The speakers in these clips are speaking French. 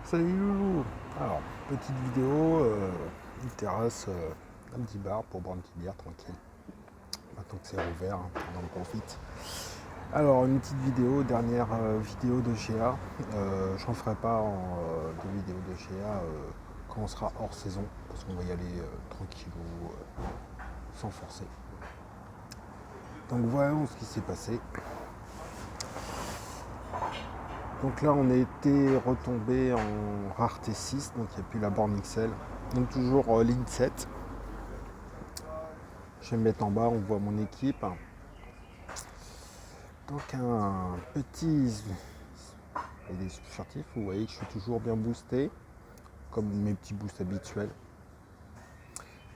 Salut Loulou. Alors, petite vidéo, une terrasse, un petit bar pour boire une petite bière tranquille. Maintenant que c'est rouvert, hein, on en profite. Alors, une petite vidéo, dernière vidéo de GA. J'en ferai pas de vidéo de GA quand on sera hors saison, parce qu'on va y aller tranquillou, sans forcer. Donc voyons ce qui s'est passé. Donc là, on était retombé en rareté 6, donc il n'y a plus la borne XL. Donc toujours ligne 7. Je vais me mettre en bas, on voit mon équipe. Donc un petit et des furtifs, vous voyez que je suis toujours bien boosté, comme mes petits boosts habituels.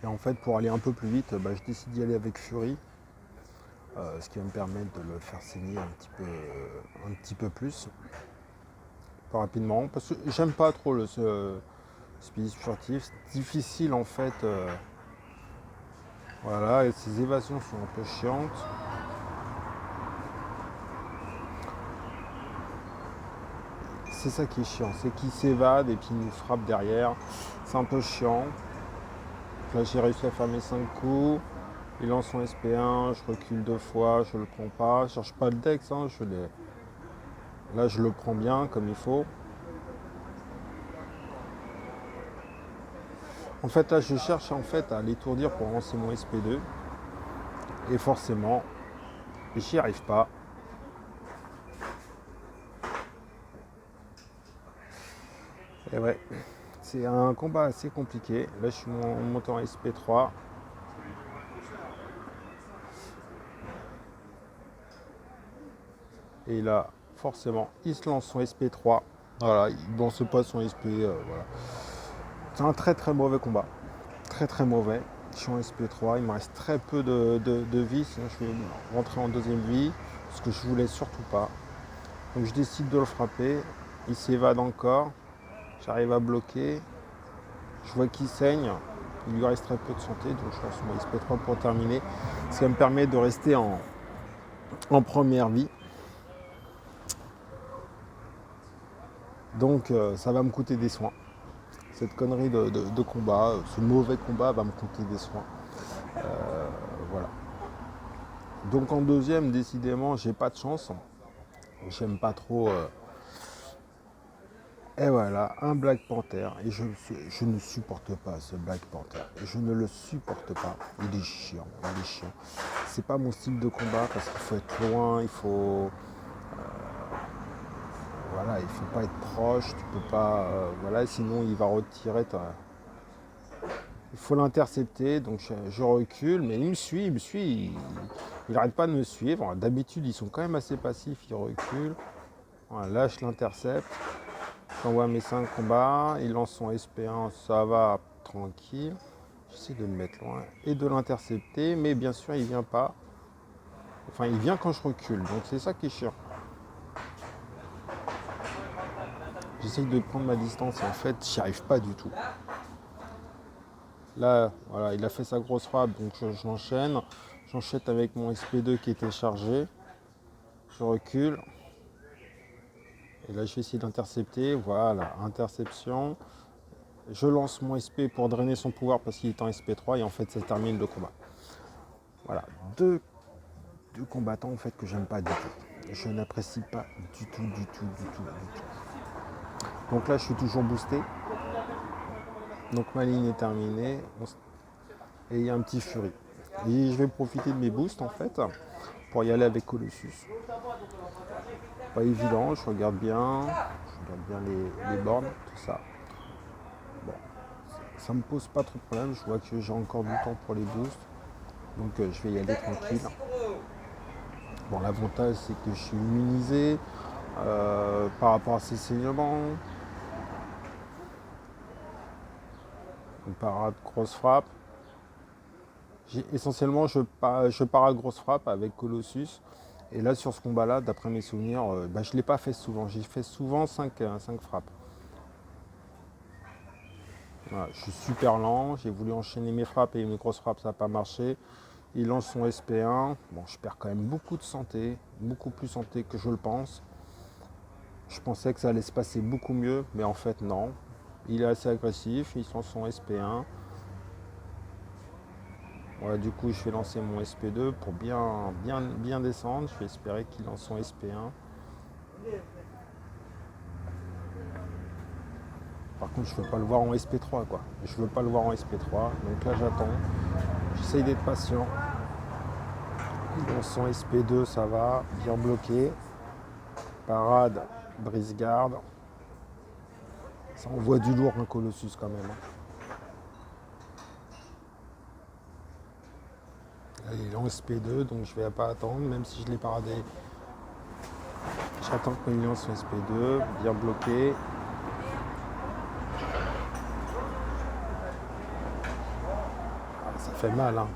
Et en fait, pour aller un peu plus vite, je décide d'y aller avec Fury, ce qui va me permettre de le faire saigner un petit peu plus, pas rapidement, parce que j'aime pas trop ce speed furtif, c'est difficile en fait. Voilà, et ces évasions sont un peu chiantes. C'est ça qui est chiant, c'est qu'il s'évade et puis il nous frappe derrière. C'est un peu chiant. Là j'ai réussi à faire mes 5 coups. Il lance son SP1, je recule 2 fois, je le prends pas. Je cherche pas le dex, hein, là je le prends bien comme il faut. En fait là je cherche en fait à l'étourdir pour lancer mon SP2. Et forcément, j'y arrive pas. Et ouais, c'est un combat assez compliqué. Là je suis monté en SP3. Et là, forcément, il se lance son SP3. Voilà, il ne lance pas son SP. Voilà. C'est un très très mauvais combat. Très très mauvais. Je suis en SP3, il me reste très peu de vie, sinon je vais rentrer en deuxième vie, ce que je voulais surtout pas. Donc je décide de le frapper, il s'évade encore, j'arrive à bloquer, je vois qu'il saigne, il lui reste très peu de santé, donc je lance mon SP3 pour terminer. Ça me permet de rester en première vie. Donc ça va me coûter des soins. Cette connerie de combat, ce mauvais combat va me coûter des soins. Voilà. Donc en deuxième, décidément, j'ai pas de chance. J'aime pas trop. Et voilà, un Black Panther. Et je ne supporte pas ce Black Panther. Je ne le supporte pas. Il est chiant. Il est chiant. C'est pas mon style de combat parce qu'il faut être loin, il faut. Voilà, il faut pas être proche, tu peux pas. Voilà, sinon il va retirer ta. Il faut l'intercepter, donc je recule, mais il me suit, il n'arrête pas de me suivre. D'habitude, ils sont quand même assez passifs, ils reculent. Voilà, là, je l'intercepte. J'envoie mes 5 combats, il lance son SP1, ça va, tranquille. J'essaie de le mettre loin et de l'intercepter, mais bien sûr, il vient pas. Enfin, il vient quand je recule, donc c'est ça qui est chiant. J'essaie de prendre ma distance et en fait, j'y arrive pas du tout. Là, voilà, il a fait sa grosse frappe, donc j'enchaîne. J'enchaîne avec mon SP2 qui était chargé. Je recule. Et là, je vais essayer d'intercepter. Voilà, interception. Je lance mon SP pour drainer son pouvoir parce qu'il est en SP3 et en fait, ça termine le combat. Voilà, deux combattants en fait que j'aime pas du tout. Je n'apprécie pas du tout, du tout, du tout, du tout. Donc là, je suis toujours boosté. Donc ma ligne est terminée. Et il y a un petit Fury. Et je vais profiter de mes boosts en fait pour y aller avec Colossus. Pas évident, je regarde bien les bornes, tout ça. Bon, ça me pose pas trop de problème, je vois que j'ai encore du temps pour les boosts, donc je vais y aller tranquille. Bon, l'avantage c'est que je suis immunisé par rapport à ces saignements. Une parade grosse frappe. Essentiellement, je parade grosse frappe avec Colossus. Et là, sur ce combat-là, d'après mes souvenirs, je ne l'ai pas fait souvent. J'ai fait souvent 5 frappes. Voilà, je suis super lent. J'ai voulu enchaîner mes frappes et mes grosses frappes, ça n'a pas marché. Il lance son SP1. Bon, je perds quand même beaucoup de santé. Beaucoup plus de santé que je le pense. Je pensais que ça allait se passer beaucoup mieux, mais en fait non. Il est assez agressif, ils sont son SP1. Voilà, du coup, je vais lancer mon SP2 pour bien descendre. Je vais espérer qu'il lance son SP1. Par contre, je ne veux pas le voir en SP3, quoi. Je veux pas le voir en SP3. Donc là, j'attends. J'essaye d'être patient. Il lance son SP2, ça va. Bien bloqué. Parade, brise garde. Ça envoie du lourd, un Colossus quand même. Là, il est en SP2, donc je ne vais pas attendre, même si je l'ai paradé. J'attends qu'il lance son SP2, bien bloqué. Ah, ça fait mal, hein.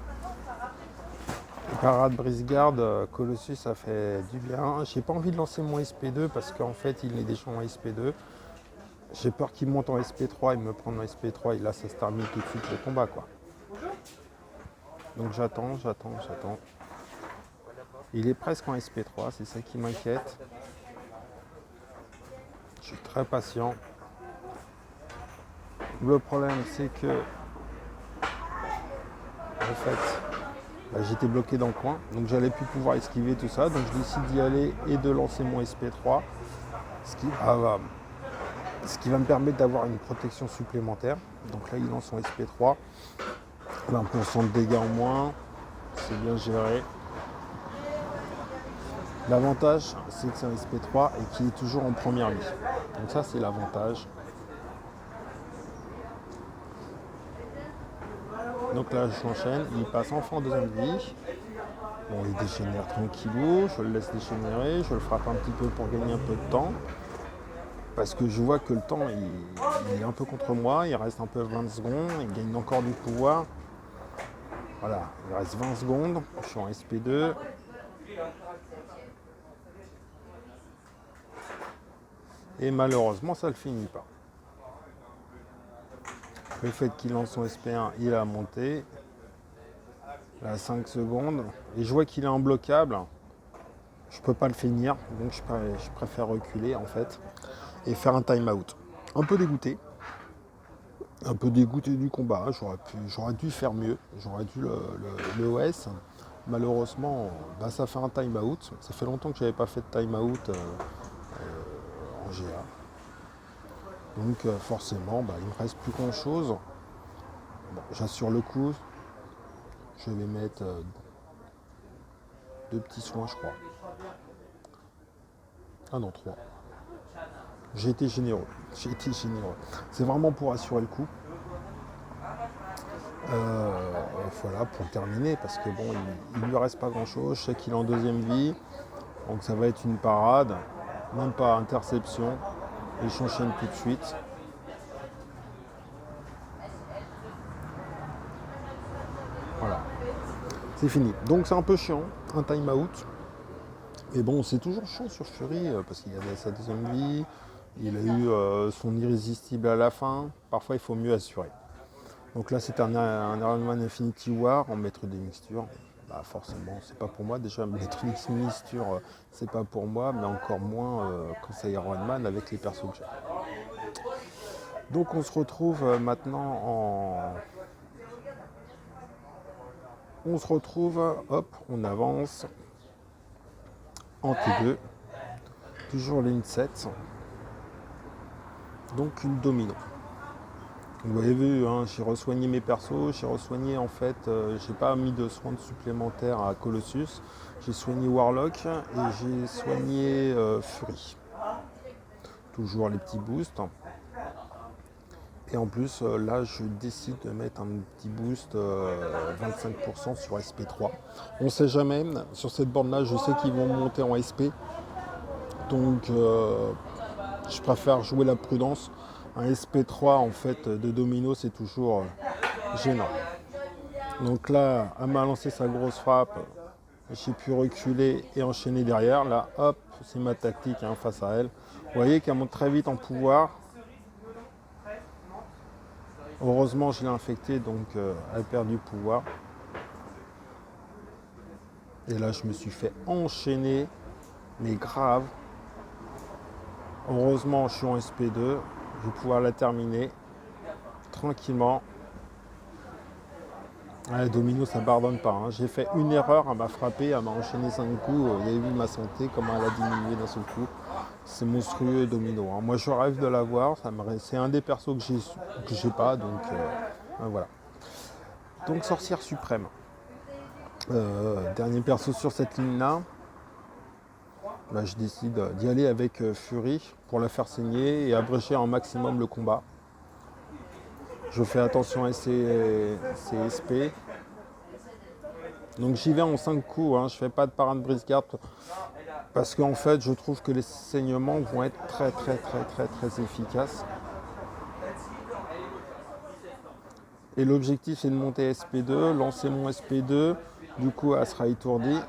Parade brise-garde, Colossus, ça fait du bien. J'ai pas envie de lancer mon SP2 parce qu'en fait, il est déjà en SP2. J'ai peur qu'il monte en SP3 et me prendre en SP3 et là, ça se termine tout de suite le combat, quoi. Donc j'attends. Il est presque en SP3, c'est ça qui m'inquiète. Je suis très patient. Le problème, c'est que, en fait, j'étais bloqué dans le coin, donc j'allais plus pouvoir esquiver tout ça. Donc je décide d'y aller et de lancer mon SP3, ce qui va me permettre d'avoir une protection supplémentaire. Donc là, il lance son SP3, 20% de dégâts en moins, c'est bien géré. L'avantage, c'est que c'est un SP3 et qu'il est toujours en première vie. Donc ça, c'est l'avantage. Donc là, je l'enchaîne, il passe enfin en deuxième vie. Bon, il dégénère tranquillou, je le laisse dégénérer, je le frappe un petit peu pour gagner un peu de temps. Parce que je vois que le temps, il est un peu contre moi, il reste un peu 20 secondes, il gagne encore du pouvoir. Voilà, il reste 20 secondes, je suis en SP2. Et malheureusement, ça ne le finit pas. Le fait qu'il lance son SP1, il a monté. Là, 5 secondes. Et je vois qu'il est imbloquable. Je ne peux pas le finir, donc je préfère reculer en fait. Et faire un time out. Un peu dégoûté. Un peu dégoûté du combat. J'aurais dû faire mieux. J'aurais dû le OS. Malheureusement, ça fait un time out. Ça fait longtemps que je n'avais pas fait de time out en GA. Donc forcément, il ne me reste plus grand chose. Bon, j'assure le coup. Je vais mettre 2 petits soins, je crois. Ah non, 3. J'ai été généreux. C'est vraiment pour assurer le coup. Voilà, pour terminer, parce que bon, il ne lui reste pas grand chose. Je sais qu'il est en deuxième vie. Donc ça va être une parade. Même pas interception. Et j'enchaîne tout de suite. Voilà. C'est fini. Donc c'est un peu chiant, un time out. Mais bon, c'est toujours chiant sur Fury, parce qu'il avait sa deuxième vie. Il a eu son irrésistible à la fin. Parfois, il faut mieux assurer. Donc là, c'est un Iron Man Infinity War en maître des mixtures. Forcément, c'est pas pour moi. Déjà, maître des mixtures, c'est pas pour moi, mais encore moins quand c'est Iron Man avec les persos que j'ai. Donc on se retrouve maintenant On se retrouve, hop, on avance en T2. Toujours ligne 7. Donc une domino. Vous avez vu, hein, j'ai resoigné mes persos, j'ai resoigné en fait, j'ai pas mis de soins supplémentaires à Colossus, j'ai soigné Warlock et j'ai soigné Fury. Toujours les petits boosts. Et en plus, là, je décide de mettre un petit boost 25% sur SP3. On ne sait jamais, sur cette borne-là, je sais qu'ils vont monter en SP. Donc, je préfère jouer la prudence. Un SP3 en fait de domino, c'est toujours gênant. Donc là, elle m'a lancé sa grosse frappe. J'ai pu reculer et enchaîner derrière. Là, hop, c'est ma tactique face à elle. Vous voyez qu'elle monte très vite en pouvoir. Heureusement, je l'ai infectée, donc elle perd du pouvoir. Et là, je me suis fait enchaîner, mais grave. Heureusement, je suis en SP2. Je vais pouvoir la terminer tranquillement. Ouais, domino, ça pardonne pas, hein. J'ai fait une erreur, elle m'a frappé, elle m'a enchaîné 5 coups. Vous avez vu ma santé, comment elle a diminué d'un seul coup. C'est monstrueux domino, hein. Moi, je rêve de l'avoir. C'est un des persos que j'ai pas, donc voilà. Donc, sorcière suprême. Dernier perso sur cette ligne-là. Là, je décide d'y aller avec Fury pour la faire saigner et abréger un maximum le combat. Je fais attention à ses SP. Donc j'y vais en 5 coups, hein. Je fais pas de parade brise-garde parce qu'en fait je trouve que les saignements vont être très efficaces. Et l'objectif c'est de monter SP2, lancer mon SP2, du coup elle sera étourdie.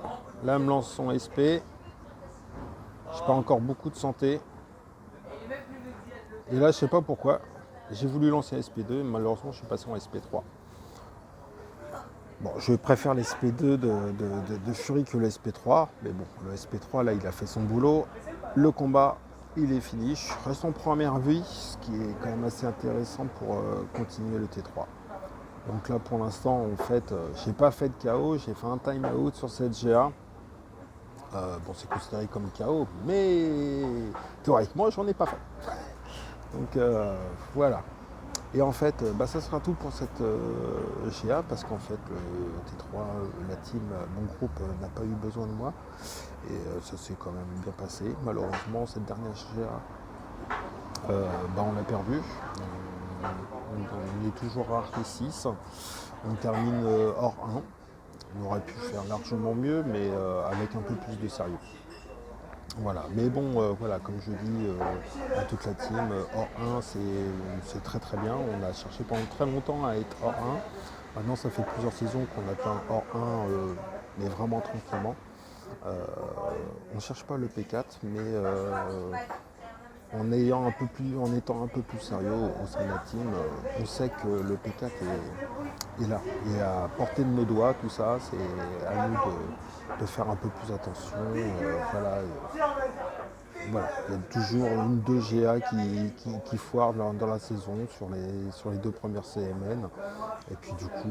Là elle me lance son SP. J'ai pas encore beaucoup de santé. Et là je sais pas pourquoi. J'ai voulu lancer SP2, malheureusement je suis passé en SP3. Bon, je préfère l'SP2 de Fury que le SP3, mais bon, le SP3 là il a fait son boulot. Le combat il est fini, je reste en première vie, ce qui est quand même assez intéressant pour continuer le T3. Donc là pour l'instant en fait, j'ai pas fait de KO, j'ai fait un time out sur cette GA. Bon c'est considéré comme KO, mais théoriquement j'en ai pas fait. Donc voilà. Et en fait, ça sera tout pour cette GA parce qu'en fait, le T3, la team, mon groupe n'a pas eu besoin de moi. Et ça s'est quand même bien passé. Malheureusement, cette dernière GA, on l'a perdu. On est toujours à Arc 6. On termine hors 1. On aurait pu faire largement mieux, mais avec un peu plus de sérieux. Voilà, mais bon, voilà, comme je dis à toute la team, hors 1 c'est très bien. On a cherché pendant très longtemps à être hors 1. Maintenant ça fait plusieurs saisons qu'on atteint hors 1, mais vraiment tranquillement. On ne cherche pas le P4, mais en étant un peu plus sérieux au sein de la team, on sait que le P4 est là. Et à portée de nos doigts, tout ça, c'est à nous de faire un peu plus attention. Voilà, il y a toujours une 2 GA qui foire dans la saison sur les 2 premières CMN. Et puis du coup,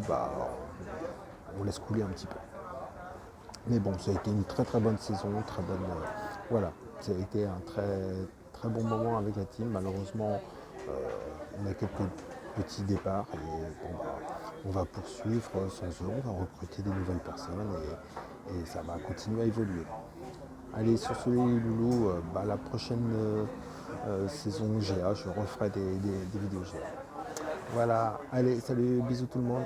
on laisse couler un petit peu. Mais bon, ça a été une très bonne saison, très bonne. Voilà, ça a été un très bon moment avec la team. Malheureusement, on a quelques petits départs et on va poursuivre sans eux, on va recruter des nouvelles personnes et ça va continuer à évoluer. Allez, sur ce les loulous, la prochaine saison GA, je referai des vidéos GA. Voilà, allez, salut, bisous tout le monde.